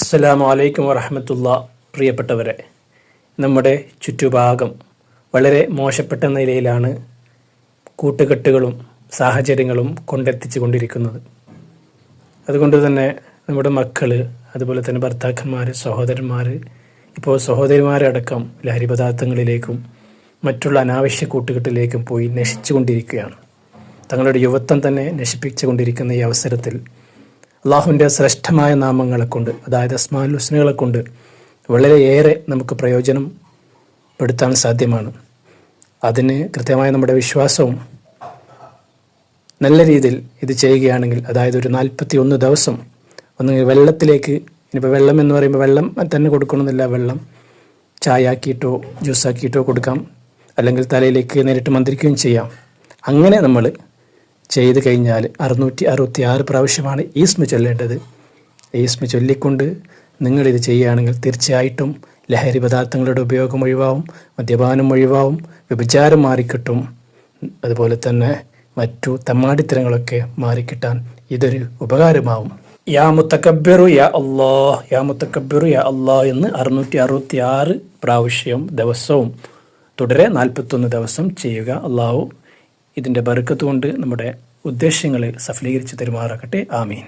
അസ്സലാമു അലൈക്കും വറഹമത്തുള്ള. പ്രിയപ്പെട്ടവരെ, നമ്മുടെ ചുറ്റുഭാഗം വളരെ മോശപ്പെട്ട നിലയിലാണ് കൂട്ടുകെട്ടുകളും സാഹചര്യങ്ങളും കൊണ്ടെത്തിച്ചു കൊണ്ടിരിക്കുന്നത്. അതുകൊണ്ട് തന്നെ നമ്മുടെ മക്കൾ, അതുപോലെ തന്നെ ഭർത്താക്കന്മാർ, സഹോദരന്മാർ, ഇപ്പോൾ സഹോദരിമാരടക്കം ലഹരി പദാർത്ഥങ്ങളിലേക്കും മറ്റുള്ള അനാവശ്യ കൂട്ടുകെട്ടിലേക്കും പോയി നശിച്ചു കൊണ്ടിരിക്കുകയാണ്. തങ്ങളുടെ യുവത്വം തന്നെ നശിപ്പിച്ചു കൊണ്ടിരിക്കുന്ന ഈ അവസരത്തിൽ അള്ളാഹുവിൻ്റെ ശ്രേഷ്ഠമായ നാമങ്ങളെ കൊണ്ട്, അതായത് അസ്മാഉൽ ഹുസ്നകളെ കൊണ്ട് വളരെയേറെ നമുക്ക് പ്രയോജനപ്പെടുത്താൻ സാധ്യമാണ്. അതിന് കൃത്യമായ നമ്മുടെ വിശ്വാസവും നല്ല രീതിയിൽ ഇത് ചെയ്യുകയാണെങ്കിൽ, അതായത് ഒരു 41 ദിവസം ഒന്ന് വെള്ളത്തിലേക്ക്, ഇനിയിപ്പോൾ വെള്ളം എന്ന് പറയുമ്പോൾ വെള്ളം തന്നെ കൊടുക്കണമെന്നില്ല, വെള്ളം ചായ ആക്കിയിട്ടോ ജ്യൂസാക്കിയിട്ടോ കൊടുക്കാം, അല്ലെങ്കിൽ തലയിലേക്ക് നേരിട്ട് മന്ത്രിക്കുകയും ചെയ്യാം. അങ്ങനെ നമ്മൾ ചെയ്ത് കഴിഞ്ഞാൽ 666 പ്രാവശ്യമാണ് ഈസ്മ ചൊല്ലേണ്ടത്. ഈസ്മ ചൊല്ലിക്കൊണ്ട് നിങ്ങളിത് ചെയ്യുകയാണെങ്കിൽ തീർച്ചയായിട്ടും ലഹരി പദാർത്ഥങ്ങളുടെ ഉപയോഗം ഒഴിവാവും, മദ്യപാനം ഒഴിവാവും, വ്യഭിചാരം മാറിക്കിട്ടും, അതുപോലെ തന്നെ മറ്റു തമ്മാടിത്തരങ്ങളൊക്കെ മാറിക്കിട്ടാൻ ഇതൊരു ഉപകാരമാവും. യാ മുത്തക്കബ്ബിറു യാ അല്ലാഹ്, യാ മുത്തക്കബ്ബിറു യാ അല്ലാഹ് എന്ന് 666 പ്രാവശ്യം ദിവസവും തുടരെ 41 ദിവസം ചെയ്യുക. അള്ളാഹു ഇതിൻ്റെ ബർക്കത്ത് കൊണ്ട് നമ്മുടെ ഉദ്ദേശ്യങ്ങളെ സഫലീകരിച്ച് തരുമാറാകട്ടെ. ആമീൻ.